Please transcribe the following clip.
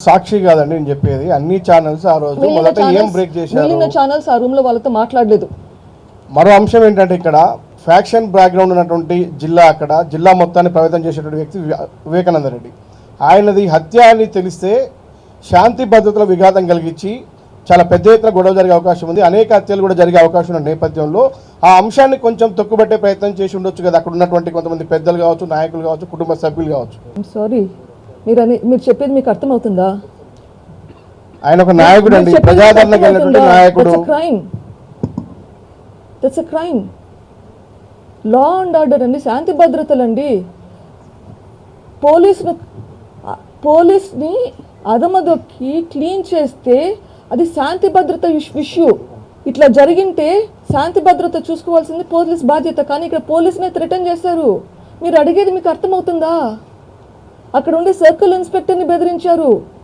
సాక్షి కాదండి నేను చెప్పేది, అన్ని ఛానల్స్ ఆ రోజు మొదట ఏం బ్రేక్ చేశారు, ఛానల్స్ ఆ రూమ్ లో వాళ్ళతో మాట్లాడలేదు. మరో అంశం ఏంటంటే ఇక్కడ ఫ్యాక్షన్ బ్యాక్గ్రౌండ్ ఉన్నటువంటి జిల్లా, అక్కడ జిల్లా మొత్తాన్ని ప్రభావితం చేసేటువంటి వ్యక్తి వివేకానంద రెడ్డి. ఆయనది హత్య అని తెలిస్తే శాంతి భద్రతల విఘాతం కలిగించి చాలా పెద్ద ఎత్తున గొడవ జరిగే అవకాశం ఉంది, అనేక హత్యలు కూడా జరిగే అవకాశం ఉన్న నేపథ్యంలో ఆ అంశాన్ని కొంచెం తొక్కుబట్టే ప్రయత్నం చేసి ఉండొచ్చు కదా అక్కడ ఉన్నటువంటి కొంతమంది పెద్దలు కావచ్చు, నాయకులు కావచ్చు, కుటుంబ సభ్యులు కావచ్చు. సారీ, మీరు చెప్పేది మీకు అర్థమవుతుందా? ఆయన ఒక నాయకుడు అండి, ప్రజాదరణ కలిగినటువంటి నాయకుడు. That's a crime. Law and order అండి, శాంతి భద్రతలండి. పోలీస్ని అదమదొక్కి క్లీన్ చేస్తే అది శాంతి భద్రత ఇష్యూ. ఇట్లా జరిగింటే శాంతి భద్రత చూసుకోవాల్సింది పోలీస్ బాధ్యత, కానీ ఇక్కడ పోలీసునే థ్రెటన్ చేశారు. మీరు అడిగేది మీకు అర్థమవుతుందా? అక్కడ ఉండే సర్కిల్ ఇన్స్పెక్టర్ని బెదిరించారు.